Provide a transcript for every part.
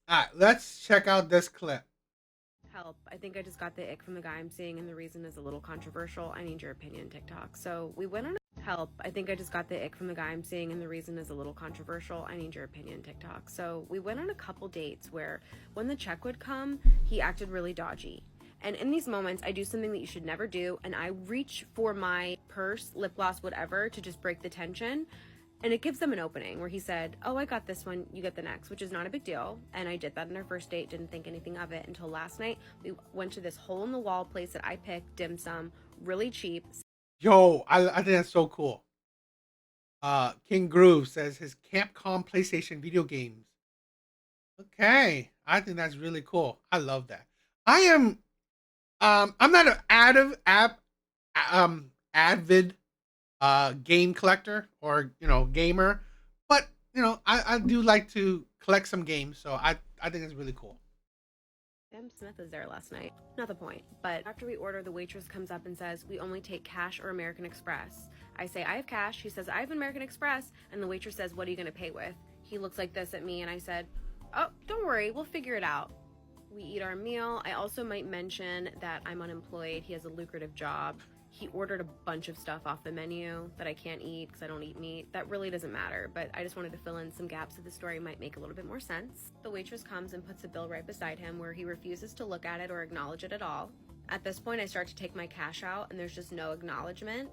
All right, let's check out this clip. Help. I think I just got the ick from the guy I'm seeing, and the reason is a little controversial. I need your opinion, TikTok. So we went on help. I think I just got the ick from the guy I'm seeing, and the reason is a little controversial. I need your opinion, TikTok. So we went on a couple dates where when the check would come, he acted really dodgy. And in these moments, I do something that you should never do, and I reach for my purse, lip gloss, whatever, to just break the tension. And it gives them an opening where he said, "Oh, I got this one, you get the next," which is not a big deal. And I did that in our first date, didn't think anything of it until last night. We went to this hole in the wall place that I picked, dim sum, really cheap. Yo, I think that's so cool. King Groove says his Capcom PlayStation video games. Okay, I think that's really cool. I love that. I am I'm not an avid game collector or gamer, but I do like to collect some games, so I think it's really cool. Sam Smith was there last night. Not the point. But after we order, the waitress comes up and says, "We only take cash or American Express." I say, "I have cash." He says, "I have American Express." And the waitress says, "What are you going to pay with?" He looks like this at me, and I said, "Oh, don't worry. We'll figure it out." We eat our meal. I also might mention that I'm unemployed. He has a lucrative job. He ordered a bunch of stuff off the menu that I can't eat because I don't eat meat. That really doesn't matter, but I just wanted to fill in some gaps so the story might make a little bit more sense. The waitress comes and puts a bill right beside him where he refuses to look at it or acknowledge it at all. At this point, I start to take my cash out and there's just no acknowledgement.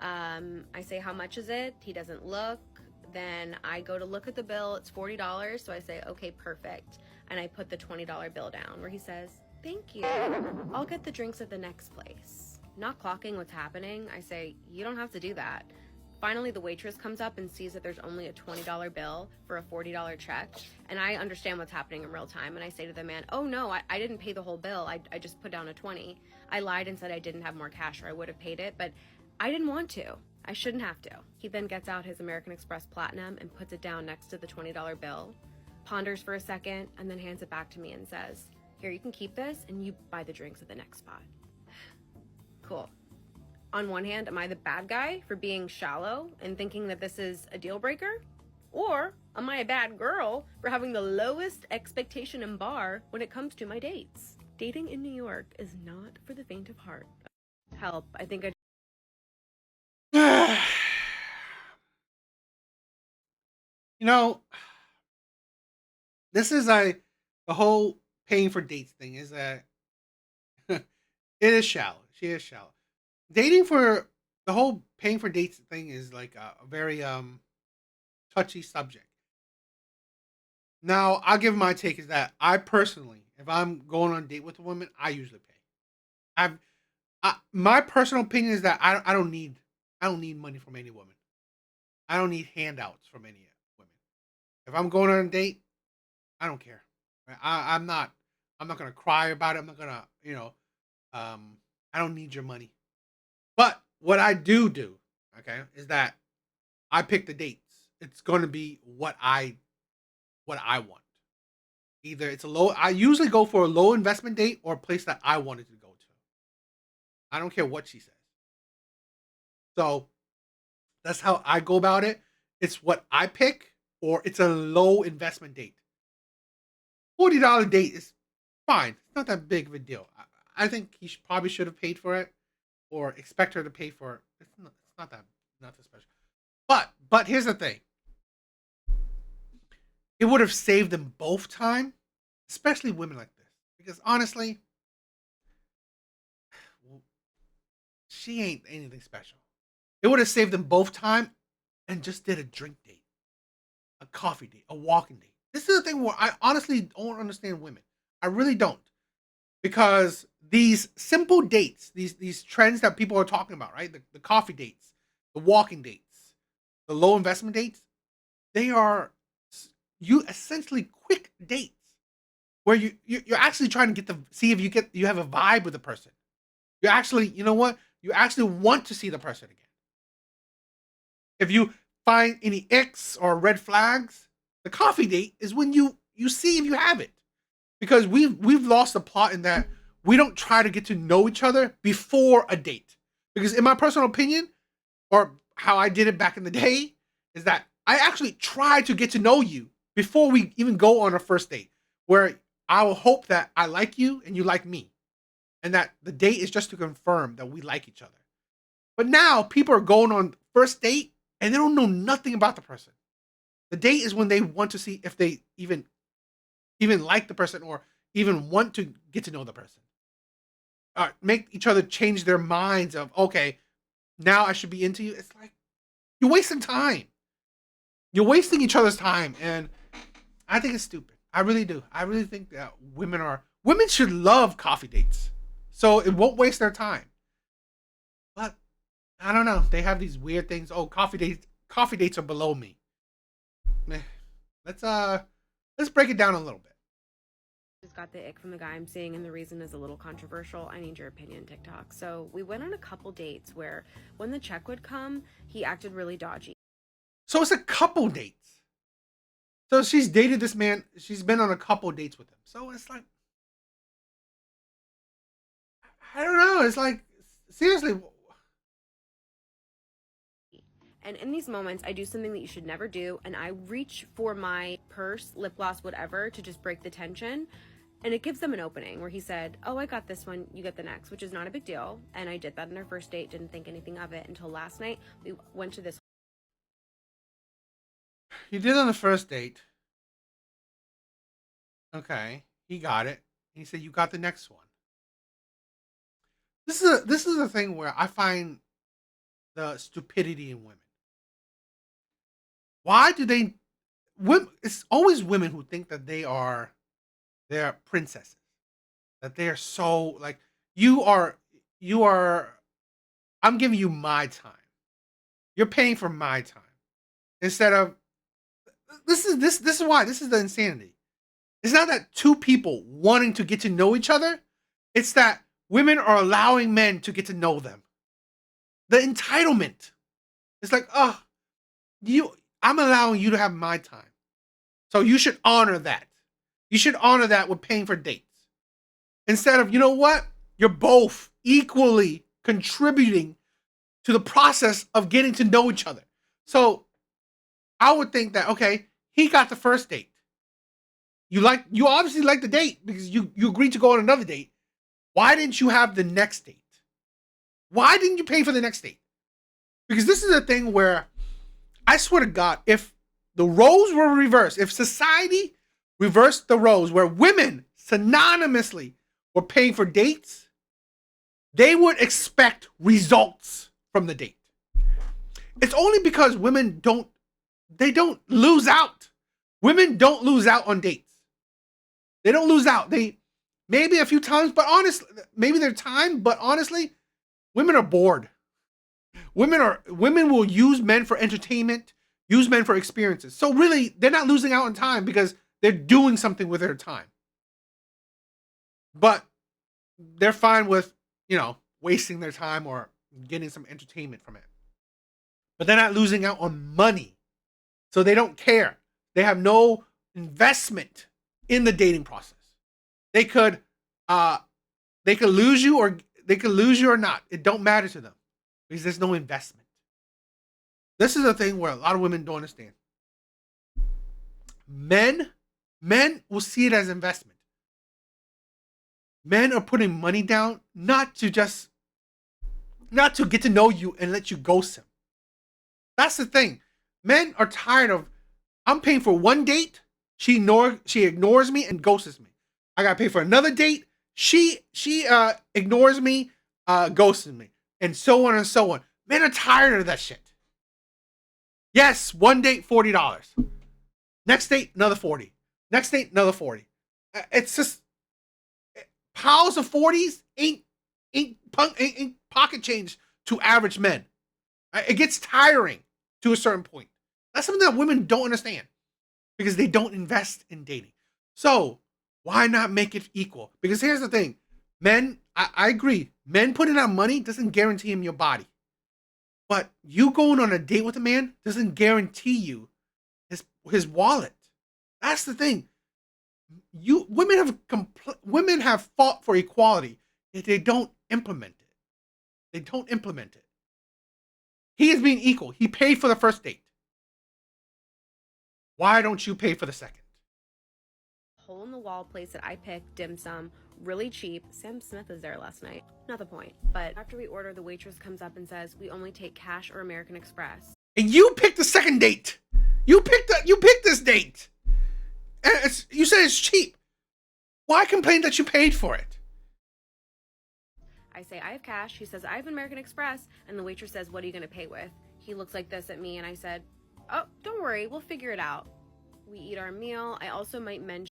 I say, "How much is it?" He doesn't look. Then I go to look at the bill. It's $40. So I say, "Okay, perfect." And I put the $20 bill down where he says, "Thank you. I'll get the drinks at the next place." Not clocking what's happening, I say, "You don't have to do that." Finally, the waitress comes up and sees that there's only a $20 bill for a $40 check. And I understand what's happening in real time. And I say to the man, "Oh, no, I didn't pay the whole bill. I just put down a 20. I lied and said I didn't have more cash or I would have paid it, but I didn't want to. I shouldn't have to." He then gets out his American Express Platinum and puts it down next to the $20 bill, ponders for a second, and then hands it back to me and says, "Here, you can keep this and you buy the drinks at the next spot." Cool. On one hand, am I the bad guy for being shallow and thinking that this is a deal breaker? Or am I a bad girl for having the lowest expectation in bar when it comes to my dates? Dating in New York is not for the faint of heart. Help. I think I you know, this is the whole paying for dates thing is that it is shallow. She is shallow. Dating for the whole paying for dates thing is like a very touchy subject. Now, I'll give my take is that I personally, if I'm going on a date with a woman, I usually pay. I've my personal opinion is that I don't need money from any woman. I don't need handouts from any women. If I'm going on a date, I don't care. Right? I'm not gonna cry about it. I'm not gonna I don't need your money. But what I do, okay, is that I pick the dates. It's gonna be what I want. Either it's a low. I usually go for a low investment date or a place that I wanted to go to. I don't care what she says. So that's how I go about it. It's what I pick, or it's a low investment date. $40 date is fine. It's not that big of a deal. I think he probably should have paid for it, or expect her to pay for it. It's not that not that special. But here's the thing. It would have saved them both time, especially women like this, because honestly, she ain't anything special. It would have saved them both time and just did a drink date, a coffee date, a walking date. This is the thing where I honestly don't understand women. I really don't. Because these simple dates, these trends that people are talking about, right? The coffee dates, the walking dates, the low investment dates, they are you essentially quick dates where you're actually trying to get the see if you have a vibe with the person. You actually, you know what? You actually want to see the person again. If you find any icks or red flags, the coffee date is when you see if you have it. Because we've lost the plot in that we don't try to get to know each other before a date. Because in my personal opinion, or how I did it back in the day, is that I actually try to get to know you before we even go on our first date. where I will hope that I like you and you like me, and that the date is just to confirm that we like each other. But now people are going on first date and they don't know nothing about the person. The date is when they want to see if they even like the person or even want to get to know the person. Make each other change their minds of, okay, now I should be into you. It's like you're wasting time. You're wasting each other's time, and I think it's stupid. I really do. I really think that women should love coffee dates, so it won't waste their time. But I don't know. They have these weird things. Oh, coffee dates. Coffee dates are below me. Meh. Let's let's break it down a little bit. Just got the ick from the guy I'm seeing, and the reason is a little controversial. I need your opinion, TikTok. So we went on a couple dates where when the check would come, he acted really dodgy. So it's a couple dates. So she's dated this man. She's been on a couple dates with him. So it's like, I don't know. It's like, seriously. And in these moments, I do something that you should never do, and I reach for my purse, lip gloss, whatever, to just break the tension. And it gives them an opening where he said, oh, I got this one, you get the next, which is not a big deal. And I did that on our first date, didn't think anything of it until last night. We went to this. You did on the first date. Okay, he got it. He said you got the next one. This is a thing where I find the stupidity in women. Why do they? Women, it's always women who think that they're princesses. That they are so like you are. You are. I'm giving you my time. You're paying for my time instead of this is why this is the insanity. It's not that two people wanting to get to know each other. It's that women are allowing men to get to know them. The entitlement. It's like, oh, I'm allowing you to have my time. So you should honor that. You should honor that with paying for dates. Instead of, you know what? You're both equally contributing to the process of getting to know each other. So I would think that, okay, he got the first date. You obviously like the date because you agreed to go on another date. Why didn't you have the next date? Why didn't you pay for the next date? Because this is a thing where I swear to God, if the roles were reversed, if society reversed the roles where women synonymously were paying for dates, they would expect results from the date. It's only because women don't lose out. Women don't lose out on dates. They don't lose out. They maybe a few times, but honestly, maybe their time, but honestly, women are bored. Women will use men for entertainment, use men for experiences. So really, they're not losing out on time because they're doing something with their time. But they're fine with, wasting their time or getting some entertainment from it. But they're not losing out on money. So they don't care. They have no investment in the dating process. They could lose you or not. It don't matter to them because there's no investment. This is a thing where a lot of women don't understand. Men will see it as investment. Men are putting money down not to get to know you and let you ghost him. That's the thing. Men are tired of, I'm paying for one date, she ignores me and ghosts me. I gotta pay for another date, she ignores me, ghosts me, and so on and so on. Men are tired of that shit. Yes, one date, $40. Next date, another 40. Next date, another 40. It's just piles of 40s ain't pocket change to average men. It gets tiring to a certain point. That's something that women don't understand because they don't invest in dating. So why not make it equal? Because here's the thing. Men, I agree. Men putting out money doesn't guarantee him your body. But you going on a date with a man doesn't guarantee you his wallet. That's the thing. Women have fought for equality, yet they don't implement it. They don't implement it. He is being equal. He paid for the first date. Why don't you pay for the second? Hole in the wall place that I picked dim sum really cheap. Sam Smith was there last night. Not the point. But after we order, the waitress comes up and says, we only take cash or American Express. And you picked the second date. You picked this date. And you said it's cheap. Why complain that you paid for it? I say, I have cash. He says, I have American Express. And the waitress says, what are you going to pay with? He looks like this at me, and I said, oh, don't worry. We'll figure it out. We eat our meal. I also might mention...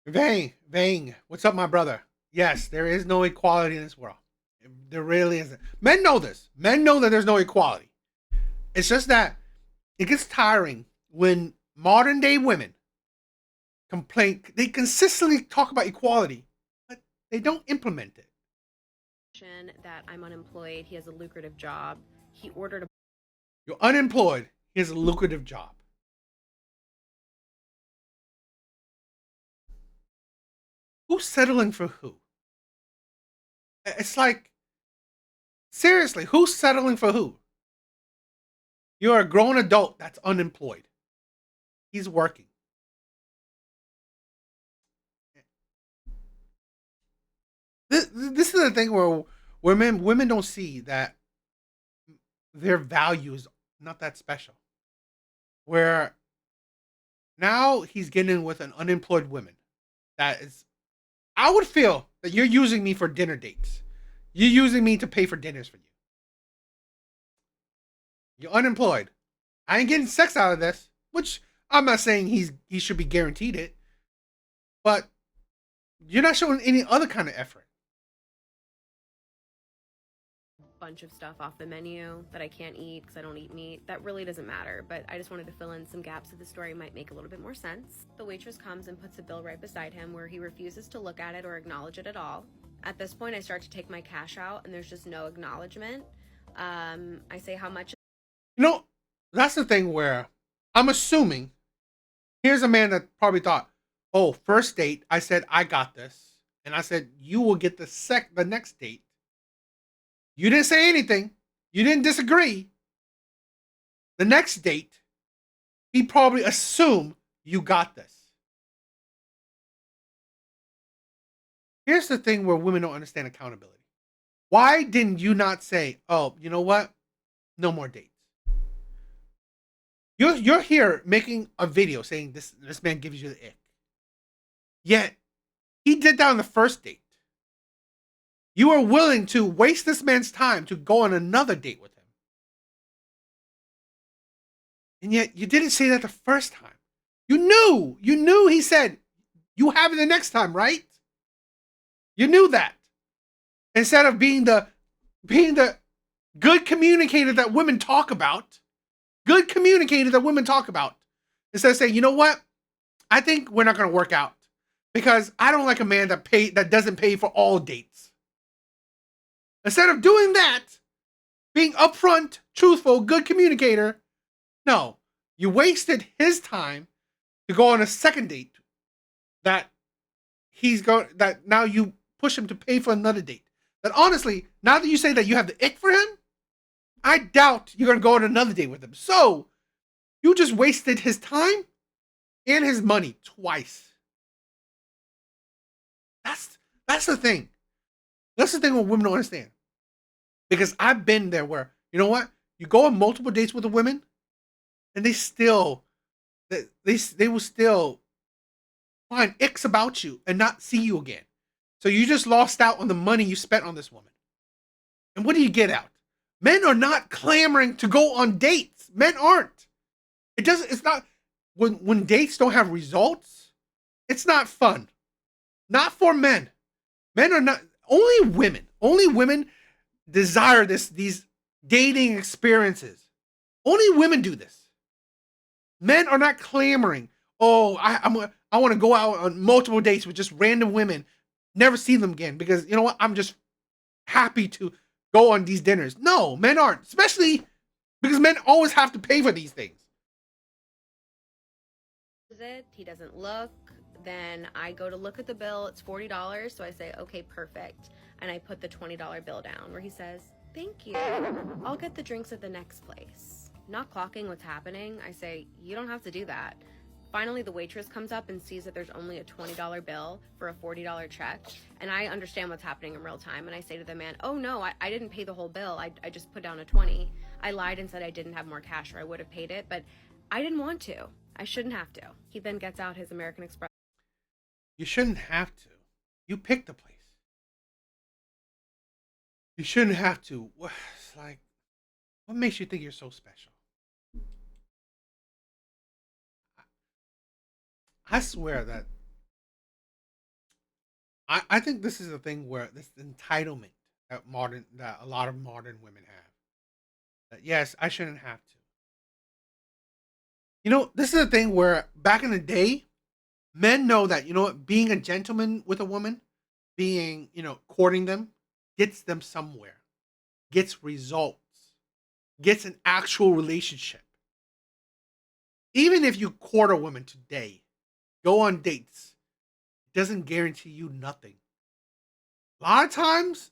Vang, what's up, my brother? Yes, there is no equality in this world. There really isn't. Men know this. Men know that there's no equality. It's just that it gets tiring when modern day women complain. They consistently talk about equality, but they don't implement it. That I'm unemployed. He has a lucrative job. He ordered a... You're unemployed. He has a lucrative job. Who's settling for who? It's like, seriously, who's settling for who? You're a grown adult that's unemployed. He's working. This is the thing where women don't see that their value is not that special. Where now he's getting with an unemployed woman. That is, I would feel that you're using me for dinner dates. You're using me to pay for dinners for you. You're unemployed. I ain't getting sex out of this, which I'm not saying he should be guaranteed it, but you're not showing any other kind of effort. Bunch of stuff off the menu that I can't eat because I don't eat meat. That really doesn't matter, but I just wanted to fill in some gaps so the story might make a little bit more sense. The waitress comes and puts a bill right beside him where he refuses to look at it or acknowledge it at all. At this point, I start to take my cash out and there's just no acknowledgement. I say how much. You know, that's the thing where I'm assuming here's a man that probably thought, oh, first date, I said, I got this. And I said, you will get the next date. You didn't say anything. You didn't disagree. The next date, he probably assumed you got this. Here's the thing where women don't understand accountability. Why didn't you not say, oh, you know what? No more dates. You're here making a video saying this man gives you the ick. Yet, he did that on the first date. You are willing to waste this man's time to go on another date with him. And yet, you didn't say that the first time. You knew he said, you have it the next time, right? You knew that. Instead of being the good communicator that women talk about, instead of saying, you know what? I think we're not going to work out because I don't like a man that doesn't pay for all dates. Instead of doing that, being upfront, truthful, good communicator, no, you wasted his time to go on a second date that now you push him to pay for another date. That honestly, now that you say that you have the ick for him, I doubt you're going to go on another date with him. So, you just wasted his time and his money twice. That's the thing. That's the thing what women don't understand. Because I've been there where, you know what? You go on multiple dates with a woman, and they will still find icks about you and not see you again. So you just lost out on the money you spent on this woman. And what do you get out? Men are not clamoring to go on dates. Men aren't. It's not, when dates don't have results, it's not fun. Not for men. Men are not, only women desire these dating experiences. Only women do this. Men are not clamoring, oh, I want to go out on multiple dates with just random women, never see them again because, you know what, I'm just happy to go on these dinners. No, men aren't, especially because men always have to pay for these things. He doesn't look. Then I go to look at the bill. It's $40. So I say, okay, perfect. And I put the $20 bill down where he says, thank you. I'll get the drinks at the next place. Not clocking what's happening, I say, you don't have to do that. Finally, the waitress comes up and sees that there's only a $20 bill for a $40 check. And I understand what's happening in real time. And I say to the man, oh no, I didn't pay the whole bill. I just put down a 20. I lied and said I didn't have more cash or I would have paid it, but I didn't want to. I shouldn't have to. He then gets out his American Express. You shouldn't have to. You picked the place. You shouldn't have to. It's like, what makes you think you're so special? I swear that I think this is a thing where this entitlement that a lot of modern women have. That yes, I shouldn't have to. This is a thing where back in the day, men know that, what, being a gentleman with a woman, being, courting them, gets them somewhere, gets results, gets an actual relationship. Even if you court a woman today, go on dates, it doesn't guarantee you nothing. A lot of times,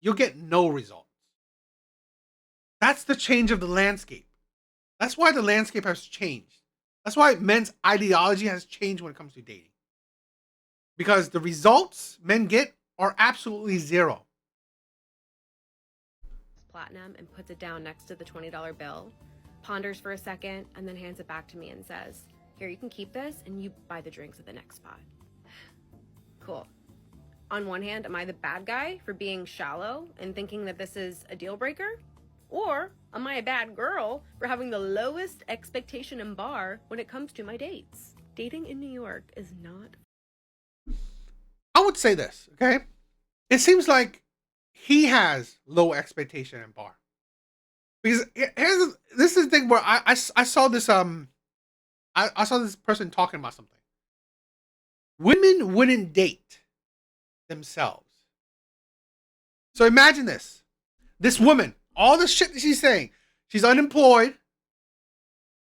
you'll get no results. That's the change of the landscape. That's why the landscape has changed. That's why men's ideology has changed when it comes to dating. Because the results men get are absolutely zero. Platinum and puts it down next to the $20 bill, ponders for a second, and then hands it back to me and says, here, you can keep this and you buy the drinks at the next spot. Cool. On one hand, am I the bad guy for being shallow and thinking that this is a deal breaker? Or am I a bad girl for having the lowest expectation in bar when it comes to my dates? Dating in New York is not. I would say this, okay? It seems like he has low expectation in bar. Because this is the thing where I saw this I saw this person talking about something. Women wouldn't date themselves. So imagine this. This woman, all the shit that she's saying, she's unemployed.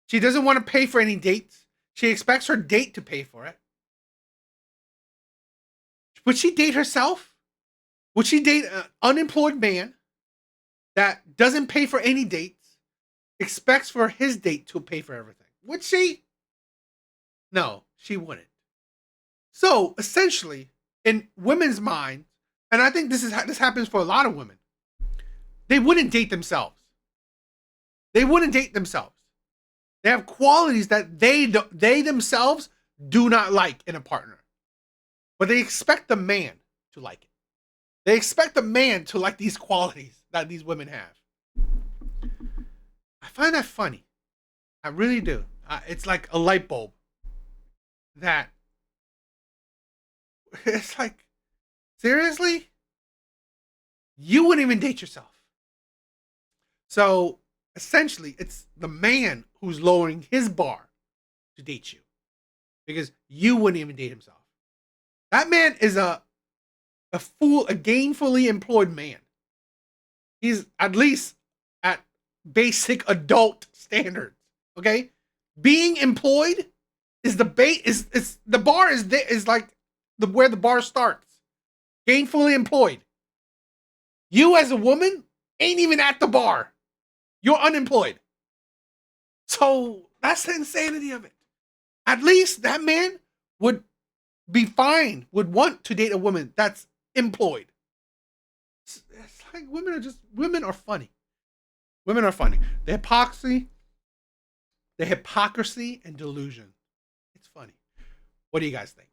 She doesn't want to pay for any dates. She expects her date to pay for it. Would she date herself? Would she date an unemployed man that doesn't pay for any dates, expects for his date to pay for everything? Would she? No, she wouldn't. So essentially, in women's minds, and I think this happens for a lot of women, they wouldn't date themselves. They wouldn't date themselves. They have qualities that they themselves do not like in a partner, but they expect the man to like it. They expect the man to like these qualities that these women have. I find that funny. I really do. It's like a light bulb. That it's like, seriously? You wouldn't even date yourself. So essentially, it's the man who's lowering his bar to date you because you wouldn't even date himself. That man is a gainfully employed man. He's at least at basic adult standards. Okay, being employed is the bar is like where the bar starts. Gainfully employed. You as a woman ain't even at the bar. You're unemployed. So that's the insanity of it. At least that man would be fine, would want to date a woman that's employed. It's like women are funny. Women are funny. The hypocrisy and delusion. It's funny. What do you guys think?